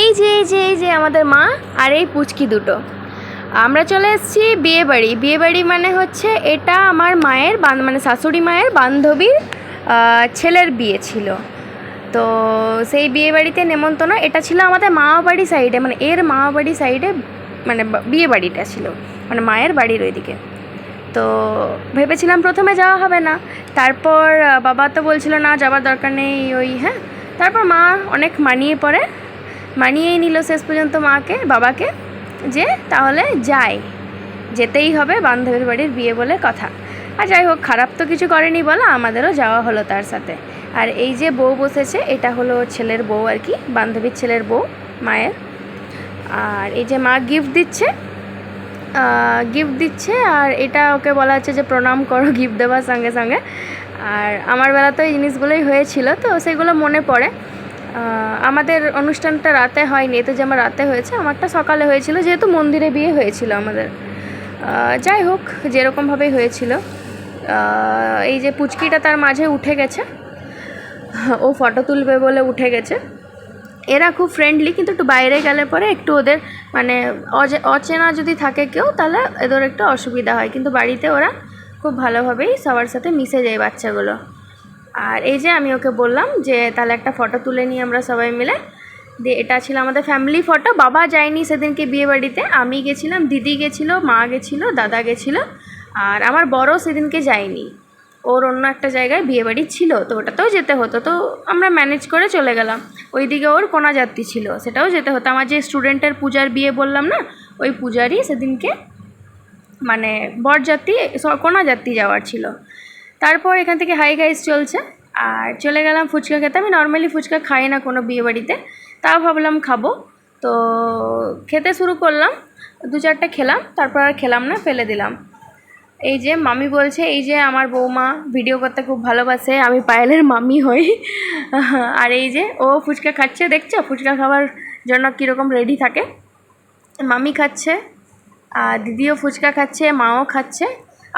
এই যে আমাদের মা আর এই পুচকি দুটো আমরা চলে এসেছি বিয়েবাড়ি। বিয়েবাড়ি মানে হচ্ছে এটা আমার মায়ের মানে শাশুড়ি মায়ের বান্ধবীর ছেলের বিয়ে ছিল। তো সেই বিয়েবাড়িতে নেমন্তন্ন, এটা ছিল আমাদের মামাবাড়ি সাইডে, মানে এর মামাবাড়ি সাইডে মানে বিয়েবাড়িটা ছিল, মানে মায়ের বাড়ির ওইদিকে। তো ভেবেছিলাম প্রথমে যাওয়া হবে না, তারপর বাবা তো বলছিল না যাবার দরকার নেই হ্যাঁ, তারপর মা অনেক মানিয়েই নিল শেষ পর্যন্ত বাবাকে যে তাহলে যেতেই হবে, বান্ধবীর বাড়ির বিয়ে বলে কথা। আর যাই হোক, খারাপ তো কিছু করেনি বলা, আমাদেরও যাওয়া হলো তার সাথে। আর এই যে বউ বসেছে, এটা হলো ছেলের বউ আর কি, বান্ধবীর ছেলের বউ মায়ের। আর এই যে মা গিফট দিচ্ছে আর এটা ওকে বলা হচ্ছে যে প্রণাম করো গিফট দেওয়ার সঙ্গে সঙ্গে। আর আমার বেলা তো এই জিনিসগুলোই হয়েছিল, তো সেগুলো মনে পড়ে। আমাদের অনুষ্ঠানটা রাতে হয়নি, তো যে আমার রাতে হয়েছে, আমারটা সকালে হয়েছিল, যেহেতু মন্দিরে বিয়ে হয়েছিল আমাদের। যাই হোক, যেরকমভাবেই হয়েছিল। এই যে পুচকিটা তার মাঝে উঠে গেছে, ও ফটো তুলবে বলে উঠে গেছে। এরা খুব ফ্রেন্ডলি, কিন্তু একটু বাইরে গেলে পরে একটু ওদের মানে অচেনা যদি থাকে কেউ, তাহলে এদের একটু অসুবিধা হয়, কিন্তু বাড়িতে ওরা খুব ভালোভাবেই সবার সাথে মিশে যায় বাচ্চাগুলো। আর এই যে আমি ওকে বললাম যে তাহলে একটা ফটো তুলে নিই আমরা সবাই মিলে। দিয়ে এটা ছিল আমাদের ফ্যামিলি ফটো। বাবা যায়নি সেদিনকে বিয়ে বাড়িতে, আমি গেছিলাম, দিদি গেছিলো, মা গেছিলো, দাদা গেছিলো, আর আমার বড় সেদিনকে যায়নি, ওর অন্য একটা জায়গায় বিয়েবাড়ি ছিল, তো ওটাতেও যেতে হতো, তো আমরা ম্যানেজ করে চলে গেলাম। ওইদিকে ওর কোনা যাত্রী ছিল, সেটাও যেতে হতো। আমার যে স্টুডেন্টের পূজার বিয়ে বললাম না, ওই পূজারই সেদিনকে মানে বরযাত্রী কোনা যাত্রী যাওয়ার ছিল। তারপর এখান থেকে হাই গাইস চলছে, আর চলে গেলাম ফুচকা খেতে। আমি নর্মালি ফুচকা খাই না কোনো বিয়েবাড়িতে, তাও ভাবলাম খাবো, তো খেতে শুরু করলাম। 2-4টা খেলাম, তারপর আর খেলাম না, ফেলে দিলাম। এই যে মামি বলছে, এই যে আমার বৌমা ভিডিও করতে খুব ভালোবাসে, আমি পায়েলের মামি হই। আর এই যে ও ফুচকা খাচ্ছে, দেখছো ফুচকা খাওয়ার জন্য কীরকম রেডি থাকে। মামি খাচ্ছে, আর দিদিও ফুচকা খাচ্ছে, মাও খাচ্ছে,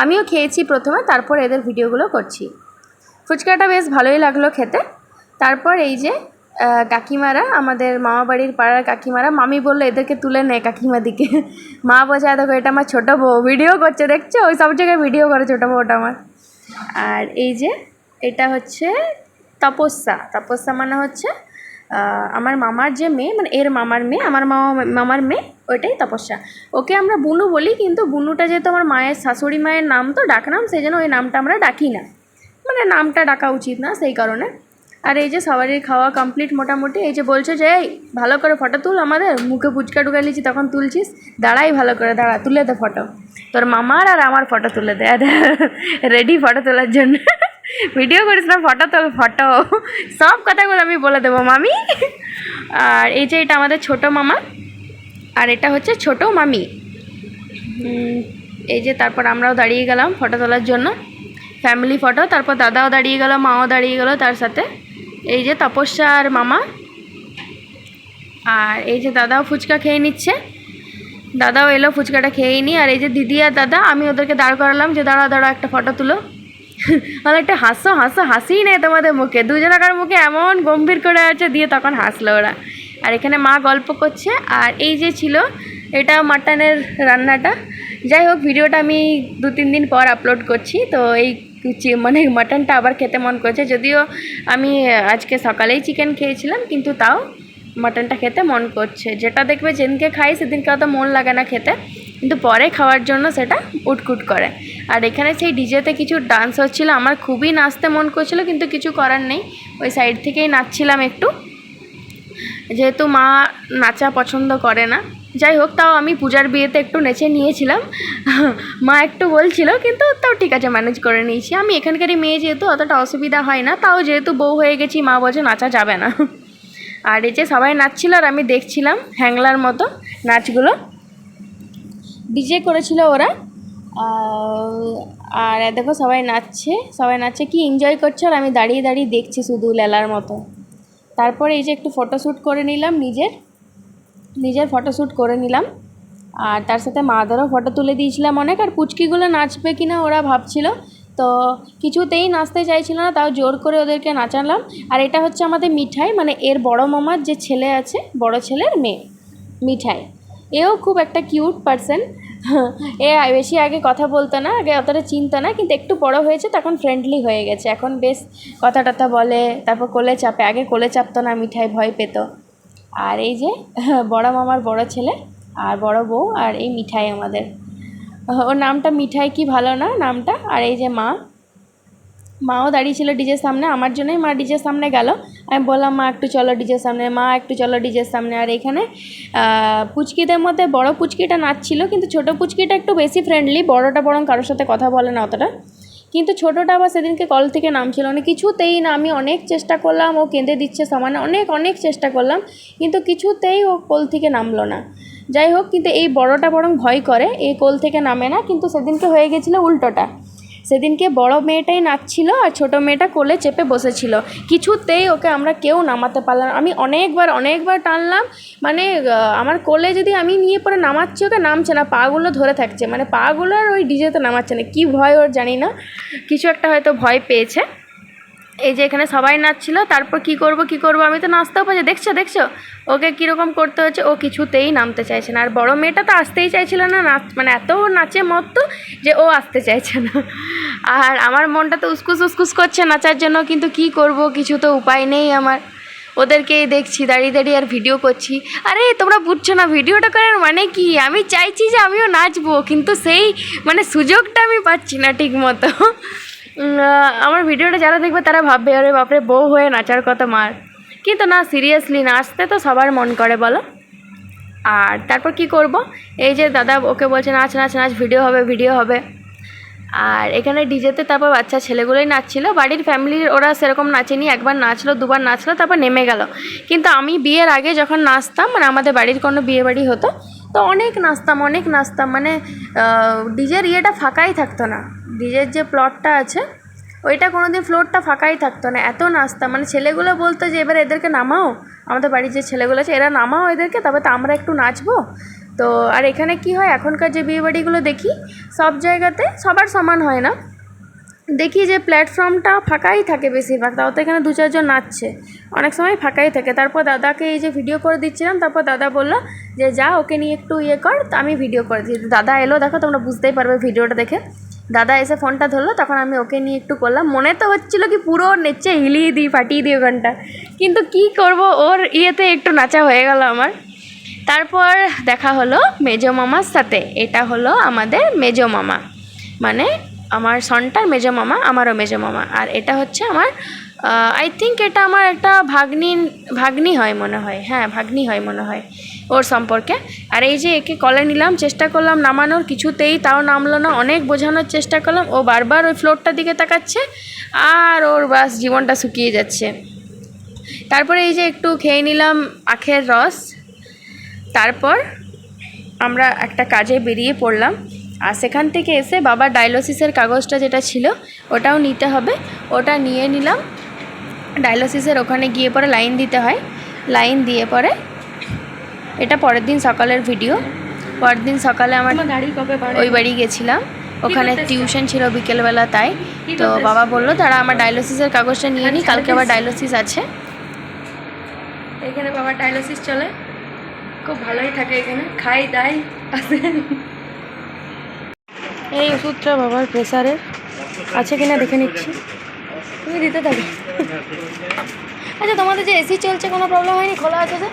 আমিও খেয়েছি প্রথমে, তারপর এদের ভিডিওগুলো করছি। ফুচকাটা বেশ ভালোই লাগলো খেতে। তারপর এই যে কাকিমারা, আমাদের মামাবাড়ির পাড়ার কাকিমারা, মামি বললো এদেরকে তুলে নেয় কাকিমা দিকে। মা বলছে দেখো এটা আমার ছোটো বউ ভিডিও করছে, দেখছো ওই সব জায়গায় ভিডিও করে ছোটো বউটা আমার। আর এই যে এটা হচ্ছে তপস্যা মানে হচ্ছে আমার মামার যে মেয়ে, মানে এর মামার মেয়ে, আমার মামার মেয়ে, ওইটাই তপস্যা। ওকে আমরা বুনু বলি, কিন্তু বুনুটা যেহেতু আমার মায়ের শাশুড়ি মায়ের নাম, তো ডাকনাম, সেই জন্য ওই নামটা আমরা ডাকি না, মানে নামটা ডাকা উচিত না, সেই কারণে। আর এই যে সবারই খাওয়া কমপ্লিট মোটামুটি। এই যে বলছো যে এই ভালো করে ফটো তুল, আমাদের মুখে ফুচকা ঢুকালিছি তখন তুলছিস, দাঁড়াই ভালো করে, দাঁড়া তুলে দে ফটো, তোর মামার আর আমার ফটো তুলে দে, রেডি ফটো তোলার জন্য। ভিডিও করিস না, ফটো তোল, ফটো, সব কথাগুলো আমি বলে দেবো মামি। আর এই যে এটা আমাদের ছোট মামা, আর এটা হচ্ছে ছোট মামি। এই যে তারপর আমরাও দাঁড়িয়ে গেলাম ফটো তোলার জন্য, ফ্যামিলি ফটো। তারপর দাদাও দাঁড়িয়ে গেল, মাও দাঁড়িয়ে গেল তার সাথে। এই যে তপস্যা আর মামা, আর এই যে দাদাও ফুচকা খেয়ে নিচ্ছে, দাদাও এলো ফুচকাটা খেয়েই নি। আর এই যে দিদি আর দাদা, আমি ওদেরকে দাঁড় করালাম যে দাঁড়া একটা ফটো তুলো। মানে একটা হাসিই নেই তোমাদের মুখে, দুজনাকার মুখে এমন গম্ভীর করে আছে, দিয়ে তখন হাসলো ওরা। আর এখানে মা গল্প করছে। আর এই যে ছিল এটা মাটনের রান্নাটা। যাই হোক, ভিডিওটা আমি 2-3 দিন পর আপলোড করছি, তো এই মানে মাটনটা আবার খেতে মন করছে, যদিও আমি আজকে সকালেই চিকেন খেয়েছিলাম, কিন্তু তাও মাটনটা খেতে মন করছে। যেটা দেখবে যেদিনকে খাই সেদিনকে অত মন লাগে না খেতে, কিন্তু পরে খাওয়ার জন্য সেটা উটকুট করে। আর এখানে সেই ডিজেতে কিছু ডান্স হচ্ছিলো, আমার খুবই নাচতে মন করছিল, কিন্তু কিছু করার নেই, ওই সাইড থেকেই নাচছিলাম একটু, যেহেতু মা নাচা পছন্দ করে না। যাই হোক, তাও আমি পূজার বিয়েতে একটু নেচে নিয়েছিলাম। মা একটু বলছিল, কিন্তু তাও ঠিক আছে, ম্যানেজ করে নিয়েছি। আমি এখানকারই মেয়ে, যেহেতু অতটা অসুবিধা হয় না, তাও যেহেতু বউ হয়ে গেছি, মা বলছে নাচা যাবে না। আর এই যে সবাই নাচছিল, আর আমি দেখছিলাম হ্যাংলার মতো নাচগুলো, ডিজে করেছিল ওরা। আর দেখো সবাই নাচছে, কি এনজয় করছে, আর আমি দাঁড়িয়ে দেখছি শুধু লেলার মতো। তারপরে এই যে একটু ফটোশ্যুট করে নিলাম, নিজের ফটোশ্যুট করে নিলাম, আর তার সাথে মাদেরও ফটো তুলে দিয়েছিলাম অনেক। আর পুচকিগুলো নাচবে কিনা ওরা ভাবছিল, তো কিছুতেই নাচতে চাইছিল না, তাও জোর করে ওদেরকে নাচালাম। আর এটা হচ্ছে আমাদের মিঠাই, মানে এর বড় মামার যে ছেলে আছে, বড় ছেলের মেয়ে মিঠাই। এও খুব একটা কিউট পারসন। এ বেশি আগে কথা বলতো না, আগে অতটা চিনতো না, কিন্তু একটু বড় হয়েছে তখন ফ্রেন্ডলি হয়ে গেছে, এখন বেশ কথা টথা বলে, তারপর কোলে চাপে। আগে কোলে চাপতো না, মিঠাই ভয় পেত। আর এই যে বড় মামার বড় ছেলে আর বড় বউ, আর এই মিঠাই আমাদের। ওর নামটা মিঠাই, কি ভালো না নামটা। আর এই যে মাও দাঁড়িয়ে ছিল ডিজের সামনে, আমার জন্যই মা ডিজের সামনে গেল। আমি বললাম মা একটু চলো ডিজের সামনে, মা একটু চলো ডিজের সামনে। আর এখানে পুচকিদের মধ্যে বড় পুচকিটা নাচছিল, কিন্তু ছোটো পুচকিটা একটু বেশি ফ্রেন্ডলি, বড়টা বরং কারোর সাথে কথা বলে না অতটা। কিন্তু ছোটোটা আবার সেদিনকে কল থেকে নামছিল না, কিছুতেই না। আমি অনেক চেষ্টা করলাম, ও কেঁদে দিচ্ছে সামান্য, অনেক চেষ্টা করলাম, কিন্তু কিছুতেই ও কোল থেকে নামলো না। যাই হোক, কিন্তু এই বড়টা বরং ভয় করে, এই কোল থেকে নামে না। কিন্তু সেদিনকে হয়ে গেছিলো উল্টোটা, সেদিনকে বড় মেয়েটাই নাচছিল আর ছোটো মেয়েটা কোলে চেপে বসেছিল। কিছুতেই ওকে আমরা কেউ নামাতে পারলাম না। আমি অনেকবার টানলাম, মানে আমার কোলে যদি আমি নিয়ে পরে নামাচ্ছি, ওকে নামছে না, পাগুলো ধরে থাকছে, মানে পাগুলো আর ওই ডিজেতে নামাচ্ছে না। কী ভয় ওর জানি না, কিছু একটা হয়তো ভয় পেয়েছে। এই যে এখানে সবাই নাচছিল, তারপর কি করব, আমি তো নাচতেও পারছি। দেখছো ওকে কীরকম করতে হচ্ছে, ও কিছুতেই নামতে চাইছে না। আর বড় মেয়েটা তো আসতেই চাইছিল না, মানে এত নাচে মত্ত যে ও আসতে চাইছে না। আর আমার মনটা তো উসকুস করছে নাচার জন্য, কিন্তু কি করব, কিছু তো উপায় নেই আমার। ওদেরকেই দেখছি দাঁড়িয়ে আর ভিডিও করছি। আরে তোমরা বুঝছো না ভিডিওটা করার মানে কি, আমি চাইছি যে আমিও নাচবো, কিন্তু সেই মানে সুযোগটা আমি পাচ্ছি না ঠিক মতো। আমার ভিডিওটা যারা দেখবে তারা ভাববে আরে বাপরে বউ হয়ে নাচার কথা মার, কিন্তু না, সিরিয়াসলি নাচতে তো সবার মন করে বলো। আর তারপর কি করব, এই যে দাদা ওকে বলছে নাচ ভিডিও হবে। আর এখানে ডিজেতে তারপর বাচ্চা ছেলেগুলোই নাচছিল, বাড়ির ফ্যামিলির ওরা সেরকম নাচেনি, একবার নাচলো দুবার নাচলো তারপর নেমে গেল। কিন্তু আমি বিয়ের আগে যখন নাচতাম, মানে আমাদের বাড়ির কোনো বিয়ে বাড়ি হতো, তো অনেক নাচতাম, মানে ডিজের ইয়েটা ফাঁকাই থাকতো না, ডিজের যে প্লটটা আছে ওইটা কোনো দিন ফ্লোরটা ফাঁকাই থাকতো না, এত নাচতাম। মানে ছেলেগুলো বলতো যে এবার এদেরকে নামাও, আমাদের বাড়ির যে ছেলেগুলো আছে এরা নামাও এদেরকে, তবে তো আমরা একটু নাচবো। তো আর এখানে কি হয়, এখনকার যে বিয়েবাড়িগুলো দেখি সব জায়গাতে সবার সমান হয় না, দেখি যে প্ল্যাটফর্মটা ফাঁকাই থাকে বেশিরভাগ, তাও তো এখানে 2-4 জন নাচছে, অনেক সময় ফাঁকাই থাকে। তারপর দাদাকে এই যে ভিডিও করে দিচ্ছিলাম, তারপর দাদা বললো যে যা ওকে নিয়ে একটু ইয়ে কর, তো আমি ভিডিও করে দিই। দাদা এলো, দেখো তোমরা বুঝতেই পারবে ভিডিওটা দেখে। দাদা এসে ফোনটা ধরলো, তখন আমি ওকে নিয়ে একটু করলাম। মনে তো হচ্ছিলো কি পুরো নেচে হিলিয়ে দিই, ফাটিয়ে দিই ওখানটা, কিন্তু কি করব, ওর ইয়েতে একটু নাচা হয়ে গেল আমার। তারপর দেখা হলো মেজো মামার সাথে, এটা হলো আমাদের মেজো মামা, মানে আমার সন্টার মেজো মামা, আমারও মেজো মামা। আর এটা হচ্ছে আমার আই থিঙ্ক এটা আমার একটা ভাগ্নি হয় মনে হয়, হ্যাঁ ভাগ্নি হয় মনে হয় ওর সম্পর্কে। আর এই যে একে কলে নিলাম, চেষ্টা করলাম নামানোর, কিছুতেই তাও নামলো না, অনেক বোঝানোর চেষ্টা করলাম, ও বারবার ওই ফ্লোরটার দিকে তাকাচ্ছে, আর ওর বাস জীবনটা শুকিয়ে যাচ্ছে। তারপরে এই যে একটু খেয়ে নিলাম আখের রস, তারপর আমরা একটা কাজে বেরিয়ে পড়লাম। আর সেখান থেকে এসে বাবার ডায়ালিসিসের কাগজটা যেটা ছিল ওটাও নিতে হবে, ওটা নিয়ে নিলাম। ডায়ালিসিসের ওখানে গিয়ে পরে লাইন দিতে হয়, লাইন দিয়ে পরে, এটা পরের দিন সকালের ভিডিও। পরের দিন সকালে আমার ওই বাড়ি গেছিলাম, ওখানে টিউশন ছিল বিকেলবেলা, তাই তো বাবা বললো তারা আমার ডায়ালিসিসের কাগজটা নিয়ে নিই, কালকে আবার ডায়ালিসিস আছে। এখানে বাবার ডায়ালিসিস চলে, খুব ভালোই থাকে এখানে, খাই দাই আসে। এই ওষুধটা বাবার প্রেসারের আছে কিনা দেখে নিচ্ছি, তুমি দিতে থাকো। আচ্ছা তোমাদের যে এসি চলছে কোনো প্রবলেম হয়নি, খোলা আছে যে?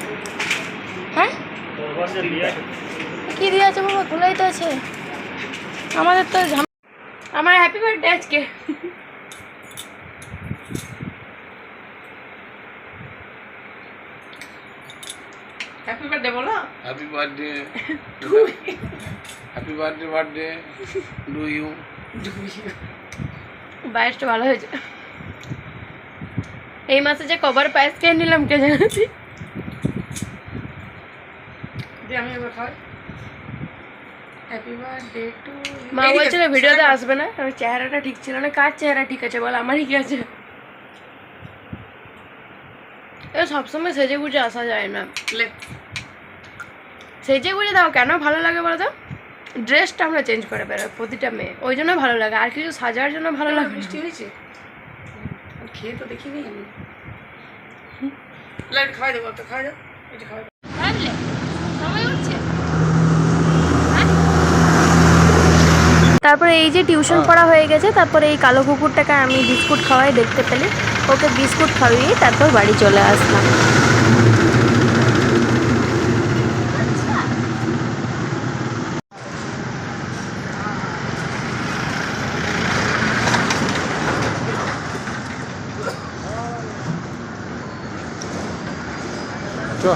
হ্যাঁ কী দিয়ে আছে বাবা, খোলাই তো আছে আমাদের তো। আমার হ্যাপি বার্থডে আজকে। হ্যাপি বার্থডে বলো। Happy birthday, happy birthday to you. পায়েসটা ভালো হয়েছে, এই মাসে যে কবার পায়েস খেয়ে নিলাম কে জানাচ্ছি। আমি এবার খাই। Happy birthday two. মা বলছিল ভিডিওতে আসবে না, কারণ চেহারাটা ঠিক ছিল না। কার চেহারা ঠিক আছে বল, আমারই কি আছে? এ সবসময় সেজে গুজে আসা যায় না, সেজে গুজে দাও কেন ভালো লাগে বলো তো? ড্রেসটা আমরা চেঞ্জ করে বেরোই প্রতিটা মেয়ে, ওই জন্য ভালো লাগে, আর কিছু সাজার জন্য ভালো লাগে। বৃষ্টি হয়েছে, খেয়ে তো দেখিনি আমি। লাইট খাওয়াই দেবো, একটা খাওয়াই দাও, এটা খাওয়াই দাও। তারপরে এই যে টিউশন পড়া হয়ে গেছে, তারপরে এই কালো কুকুরটাকে আমি বিস্কুট খাওয়াই দেখতে পেলে, ওকে বিস্কুট খাইয়ে তারপর বাড়ি চলে আসলাম। চ